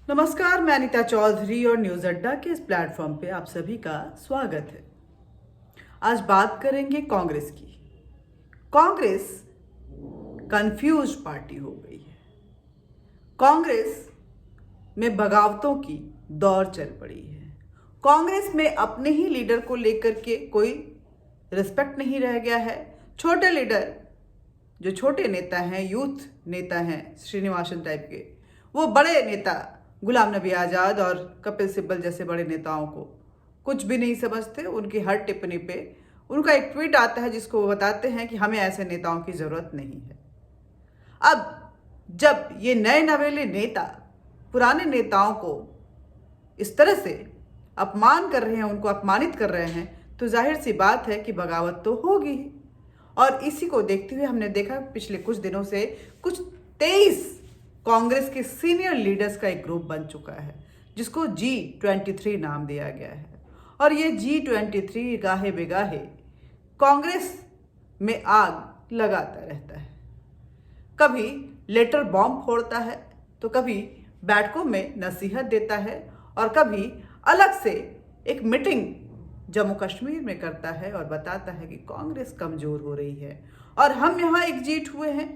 नमस्कार, मैं अनीता चौधरी और न्यूज़ अड्डा के इस प्लेटफॉर्म पे आप सभी का स्वागत है। आज बात करेंगे कांग्रेस की। कांग्रेस कंफ्यूज पार्टी हो गई है। कांग्रेस में बगावतों की दौर चल पड़ी है। कांग्रेस में अपने ही लीडर को लेकर के कोई रिस्पेक्ट नहीं रह गया है। छोटे लीडर, जो छोटे नेता हैं, यूथ नेता हैं, श्रीनिवासन टाइप के, वो बड़े नेता गुलाम नबी आज़ाद और कपिल सिब्बल जैसे बड़े नेताओं को कुछ भी नहीं समझते। उनकी हर टिप्पणी पे उनका एक ट्वीट आता है जिसको वो बताते हैं कि हमें ऐसे नेताओं की ज़रूरत नहीं है। अब जब ये नए नवेले नेता पुराने नेताओं को इस तरह से अपमान कर रहे हैं, उनको अपमानित कर रहे हैं, तो जाहिर सी बात है कि बगावत तो होगी ही। और इसी को देखते हुए हमने देखा पिछले कुछ दिनों से कुछ 23 कांग्रेस के सीनियर लीडर्स का एक ग्रुप बन चुका है जिसको G23 नाम दिया गया है। और ये G23 गाहे बेगाहे कांग्रेस में आग लगाता रहता है। कभी लेटर बॉम्ब फोड़ता है, तो कभी बैठकों में नसीहत देता है, और कभी अलग से एक मीटिंग जम्मू कश्मीर में करता है और बताता है कि कांग्रेस कमजोर हो रही है और हम यहाँ एकजुट हुए हैं,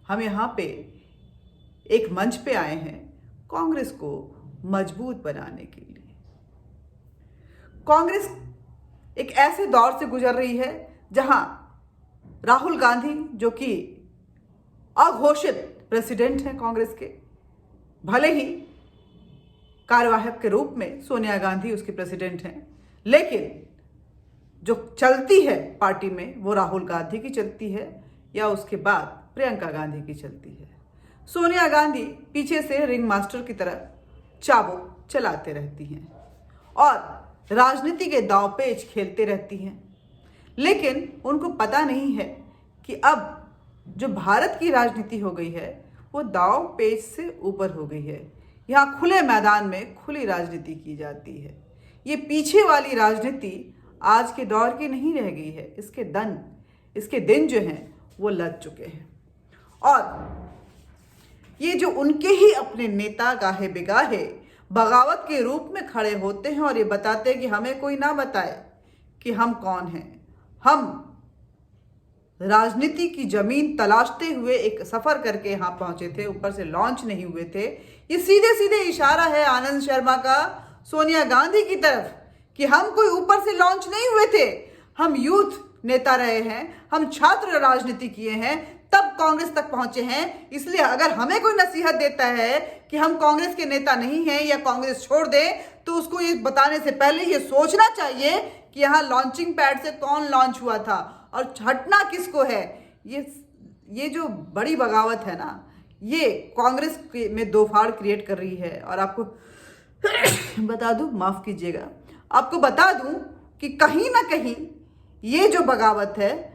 हम यहाँ पे एक मंच पे आए हैं कांग्रेस को मजबूत बनाने के लिए। कांग्रेस एक ऐसे दौर से गुजर रही है जहां राहुल गांधी, जो कि अघोषित प्रेसिडेंट हैं कांग्रेस के, भले ही कार्यवाहक के रूप में सोनिया गांधी उसके प्रेसिडेंट हैं, लेकिन जो चलती है पार्टी में वो राहुल गांधी की चलती है या उसके बाद प्रियंका गांधी की चलती है। सोनिया गांधी पीछे से रिंग मास्टर की तरह चाबुक चलाते रहती हैं और राजनीति के दांवपेच खेलते रहती हैं, लेकिन उनको पता नहीं है कि अब जो भारत की राजनीति हो गई है वो दांवपेच से ऊपर हो गई है। यहाँ खुले मैदान में खुली राजनीति की जाती है। ये पीछे वाली राजनीति आज के दौर की नहीं रह गई है। इसके दिन जो हैं वो लग चुके हैं। और ये जो उनके ही अपने नेता गाहे बेगाहे बगावत के रूप में खड़े होते हैं और ये बताते हैं कि हमें कोई ना बताए कि हम कौन हैं। हम राजनीति की जमीन तलाशते हुए एक सफर करके यहाँ पहुंचे थे, ऊपर से लॉन्च नहीं हुए थे। ये सीधे सीधे इशारा है आनंद शर्मा का सोनिया गांधी की तरफ कि हम कोई ऊपर से लॉन्च नहीं हुए थे, हम यूथ नेता रहे हैं, हम छात्र राजनीति किए हैं, तब कांग्रेस तक पहुंचे हैं। इसलिए अगर हमें कोई नसीहत देता है कि हम कांग्रेस के नेता नहीं हैं या कांग्रेस छोड़ दें, तो उसको ये बताने से पहले ये सोचना चाहिए कि यहाँ लॉन्चिंग पैड से कौन लॉन्च हुआ था और हटना किसको है। ये जो बड़ी बगावत है ना, ये कांग्रेस में दो फाड़ क्रिएट कर रही है। और आपको बता दूं, माफ कीजिएगा, आपको बता दूं कि कहीं ना कहीं ये जो बगावत है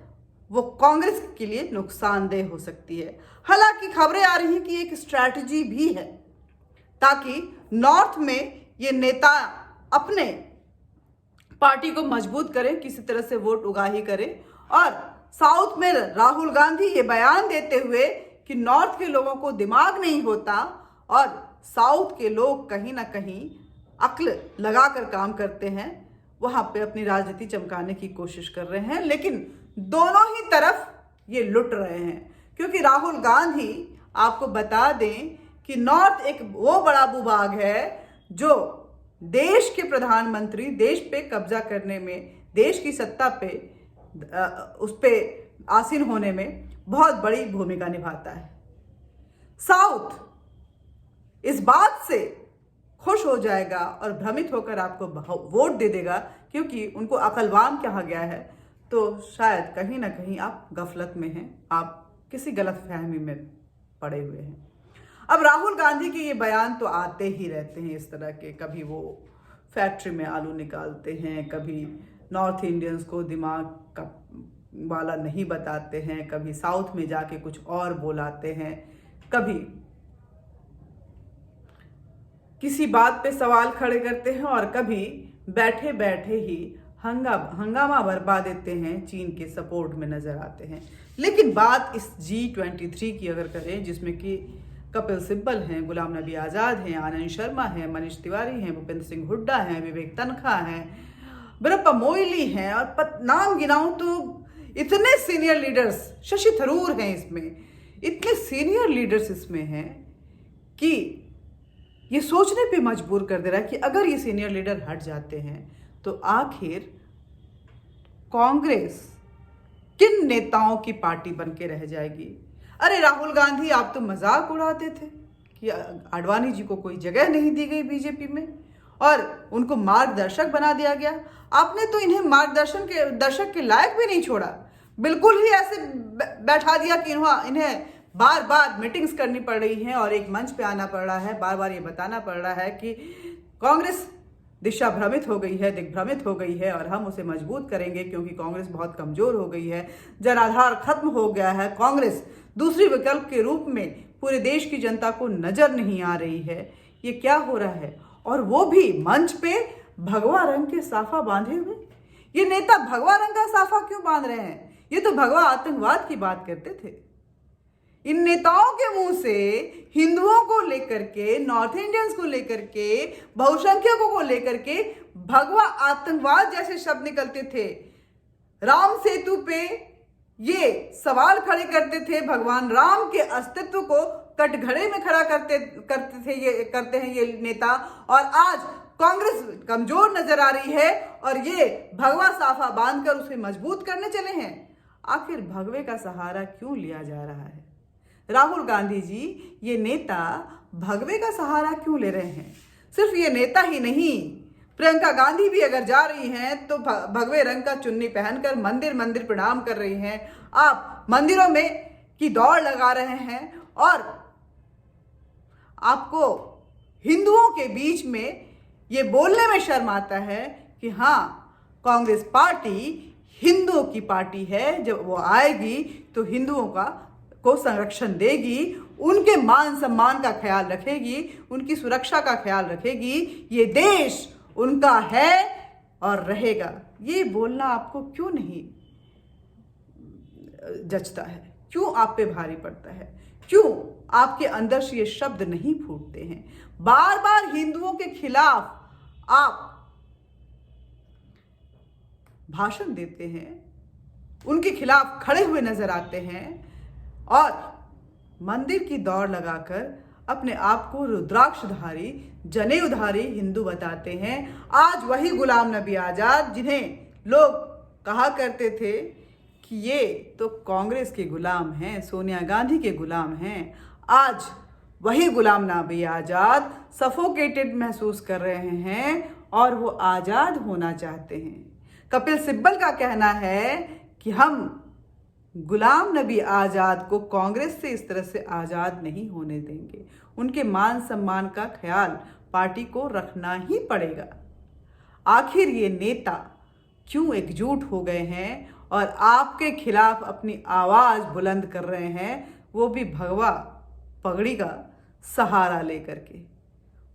वो कांग्रेस के लिए नुकसानदेह हो सकती है। हालांकि खबरें आ रही हैं कि एक स्ट्रैटेजी भी है ताकि नॉर्थ में ये नेता अपने पार्टी को मजबूत करें, किसी तरह से वोट उगाही करें, और साउथ में राहुल गांधी ये बयान देते हुए कि नॉर्थ के लोगों को दिमाग नहीं होता और साउथ के लोग कहीं ना कहीं अक्ल लगाकर काम करते हैं, वहां पे अपनी राजनीति चमकाने की कोशिश कर रहे हैं। लेकिन दोनों ही तरफ ये लुट रहे हैं, क्योंकि राहुल गांधी, आपको बता दें कि नॉर्थ एक वो बड़ा भूभाग है जो देश के प्रधानमंत्री, देश पे कब्जा करने में, देश की सत्ता पे उस पे आसीन होने में बहुत बड़ी भूमिका निभाता है। साउथ इस बात से खुश हो जाएगा और भ्रमित होकर आपको वोट दे देगा, क्योंकि उनको अकलवान कहा गया है। तो शायद कहीं ना कहीं आप गफलत में हैं, आप किसी गलत फहमी में पड़े हुए हैं। अब राहुल गांधी के ये बयान तो आते ही रहते हैं इस तरह के, कभी वो फैक्ट्री में आलू निकालते हैं, कभी नॉर्थ इंडियंस को दिमाग का वाला नहीं बताते हैं, कभी साउथ में जाके कुछ और बोलाते हैं, कभी किसी बात पे सवाल खड़े करते हैं और कभी बैठे बैठे ही हंगामा बरपा देते हैं, चीन के सपोर्ट में नजर आते हैं। लेकिन बात इस G23 की अगर करें, जिसमें कि कपिल सिब्बल हैं, गुलाम नबी आज़ाद हैं, आनंद शर्मा हैं, मनीष तिवारी हैं, भूपेंद्र सिंह हुड्डा हैं, विवेक तनखा हैं, वीरप्पा मोइली हैं, और नाम गिनाऊं तो इतने सीनियर लीडर्स, शशि थरूर हैं इसमें, इतने सीनियर लीडर्स इसमें हैं कि ये सोचने पे मजबूर कर दे रहा है कि अगर ये सीनियर लीडर हट जाते हैं तो आखिर कांग्रेस किन नेताओं की पार्टी बन के रह जाएगी। अरे राहुल गांधी, आप तो मजाक उड़ाते थे कि आडवाणी जी को कोई जगह नहीं दी गई बीजेपी में और उनको मार्गदर्शक बना दिया गया। आपने तो इन्हें दर्शक के लायक भी नहीं छोड़ा, बिल्कुल ही ऐसे बैठा दिया कि इन्हें बार बार मीटिंग्स करनी पड़ रही हैं और एक मंच पे आना पड़ रहा है, बार बार ये बताना पड़ रहा है कि कांग्रेस दिशा भ्रमित हो गई है, दिग्भ्रमित हो गई है और हम उसे मजबूत करेंगे क्योंकि कांग्रेस बहुत कमजोर हो गई है, जनाधार खत्म हो गया है, कांग्रेस दूसरी विकल्प के रूप में पूरे देश की जनता को नजर नहीं आ रही है। ये क्या हो रहा है? और वो भी मंच पे भगवा रंग के साफा बांधे हुए। ये नेता भगवा रंग का साफा क्यों बांध रहे हैं? ये तो भगवा आतंकवाद की बात करते थे। इन नेताओं के मुंह से हिंदुओं को लेकर के, नॉर्थ इंडियंस को लेकर के, बहुसंख्यकों को लेकर के भगवा आतंकवाद जैसे शब्द निकलते थे। राम सेतु पे ये सवाल खड़े करते थे, भगवान राम के अस्तित्व को कटघरे में खड़ा करते हैं ये नेता। और आज कांग्रेस कमजोर नजर आ रही है और ये भगवा साफा बांधकर उसे मजबूत करने चले हैं। आखिर भगवे का सहारा क्यों लिया जा रहा है? राहुल गांधी जी, ये नेता भगवे का सहारा क्यों ले रहे हैं? सिर्फ ये नेता ही नहीं, प्रियंका गांधी भी अगर जा रही हैं तो भगवे रंग का चुन्नी पहनकर मंदिर प्रणाम कर रही हैं। आप मंदिरों में की दौड़ लगा रहे हैं और आपको हिंदुओं के बीच में ये बोलने में शर्म आता है कि हाँ, कांग्रेस पार्टी हिंदुओं की पार्टी है, जब वो आएगी तो हिंदुओं को संरक्षण देगी, उनके मान सम्मान का ख्याल रखेगी, उनकी सुरक्षा का ख्याल रखेगी, ये देश उनका है और रहेगा। ये बोलना आपको क्यों नहीं जचता है? क्यों आप पे भारी पड़ता है? क्यों आपके अंदर से ये शब्द नहीं फूटते हैं? बार बार हिंदुओं के खिलाफ आप भाषण देते हैं, उनके खिलाफ खड़े हुए नजर आते हैं और मंदिर की दौड़ लगाकर अपने आप को रुद्राक्षधारी, जनेऊधारी हिंदू बताते हैं। आज वही गुलाम नबी आजाद, जिन्हें लोग कहा करते थे कि ये तो कांग्रेस के गुलाम हैं, सोनिया गांधी के गुलाम हैं, आज वही गुलाम नबी आजाद सफोकेटेड महसूस कर रहे हैं और वो आजाद होना चाहते हैं। कपिल सिब्बल का कहना है कि हम गुलाम नबी आजाद को कांग्रेस से इस तरह से आजाद नहीं होने देंगे, उनके मान सम्मान का ख्याल पार्टी को रखना ही पड़ेगा। आखिर ये नेता क्यों एकजुट हो गए हैं और आपके खिलाफ अपनी आवाज बुलंद कर रहे हैं, वो भी भगवा पगड़ी का सहारा लेकर के?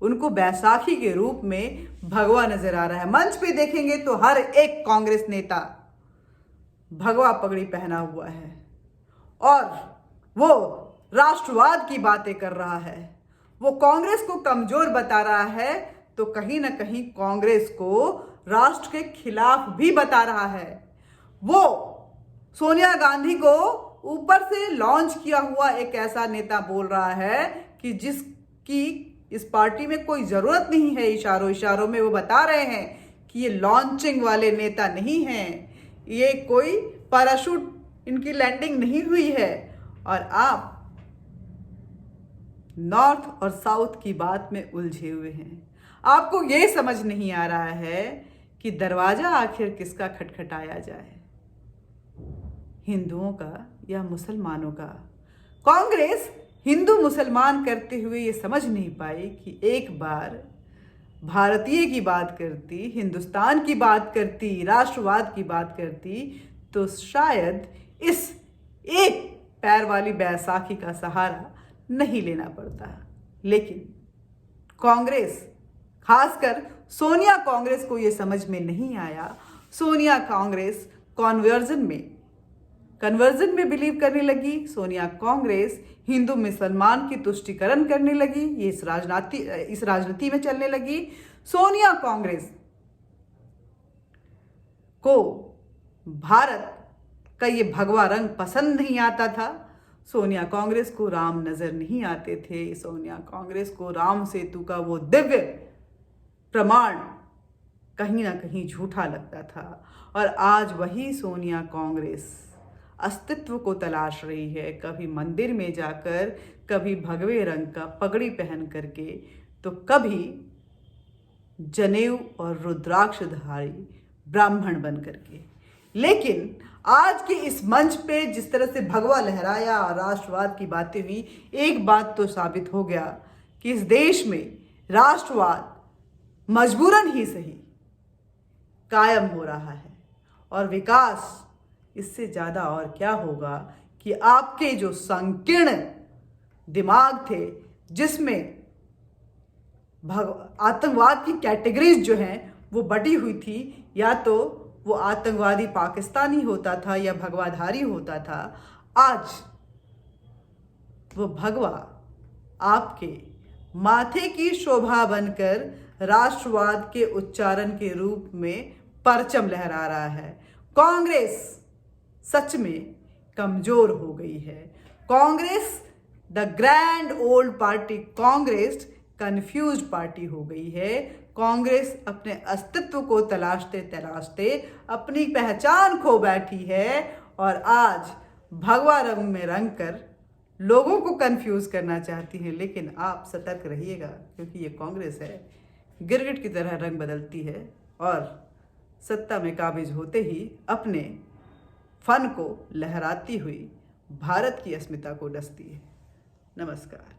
उनको बैसाखी के रूप में भगवा नजर आ रहा है। मंच पे देखेंगे तो हर एक कांग्रेस नेता भगवा पगड़ी पहना हुआ है और वो राष्ट्रवाद की बातें कर रहा है, वो कांग्रेस को कमजोर बता रहा है, तो कहीं ना कहीं कांग्रेस को राष्ट्र के खिलाफ भी बता रहा है। वो सोनिया गांधी को ऊपर से लॉन्च किया हुआ एक ऐसा नेता बोल रहा है कि जिसकी इस पार्टी में कोई जरूरत नहीं है। इशारों में वो बता रहे हैं कि ये लॉन्चिंग वाले नेता नहीं हैं, ये कोई पैराशूट इनकी लैंडिंग नहीं हुई है। और आप नॉर्थ और साउथ की बात में उलझे हुए हैं। आपको ये समझ नहीं आ रहा है कि दरवाजा आखिर किसका खटखटाया जाए, हिंदुओं का या मुसलमानों का? कांग्रेस हिंदू मुसलमान करते हुए ये समझ नहीं पाई कि एक बार भारतीय की बात करती, हिंदुस्तान की बात करती, राष्ट्रवाद की बात करती तो शायद इस एक पैर वाली बैसाखी का सहारा नहीं लेना पड़ता। लेकिन कांग्रेस, खासकर सोनिया कांग्रेस को ये समझ में नहीं आया। सोनिया कांग्रेस कन्वर्जन में कन्वर्जन में बिलीव करने लगी। सोनिया कांग्रेस हिंदू मुसलमान की तुष्टीकरण करने लगी। ये इस राजनीति में चलने लगी। सोनिया कांग्रेस को भारत का ये भगवा रंग पसंद नहीं आता था। सोनिया कांग्रेस को राम नजर नहीं आते थे। सोनिया कांग्रेस को राम सेतु का वो दिव्य प्रमाण कहीं ना कहीं झूठा लगता था। और आज वही सोनिया कांग्रेस अस्तित्व को तलाश रही है, कभी मंदिर में जाकर, कभी भगवे रंग का पगड़ी पहन करके, तो कभी जनेऊ और रुद्राक्षधारी ब्राह्मण बन करके। लेकिन आज के इस मंच पे जिस तरह से भगवा लहराया और राष्ट्रवाद की बातें हुई, एक बात तो साबित हो गया कि इस देश में राष्ट्रवाद मजबूरन ही सही कायम हो रहा है। और विकास इससे ज़्यादा और क्या होगा कि आपके जो संकीर्ण दिमाग थे, जिसमें आतंकवाद की कैटेगरीज जो हैं वो बटी हुई थी, या तो वो आतंकवादी पाकिस्तानी होता था या भगवाधारी होता था, आज वो भगवा आपके माथे की शोभा बनकर राष्ट्रवाद के उच्चारण के रूप में परचम लहरा रहा है। कांग्रेस सच में कमजोर हो गई है। Congress, the grand old party Congress, confused party हो गई है। कांग्रेस अपने अस्तित्व को तलाशते तलाशते अपनी पहचान खो बैठी है और आज भगवा रंग में रंग कर लोगों को कंफ्यूज करना चाहती है। लेकिन आप सतर्क रहिएगा, क्योंकि ये कांग्रेस है, गिरगिट की तरह रंग बदलती है और सत्ता में काबिज होते ही अपने फन को लहराती हुई भारत की अस्मिता को डसती है। नमस्कार।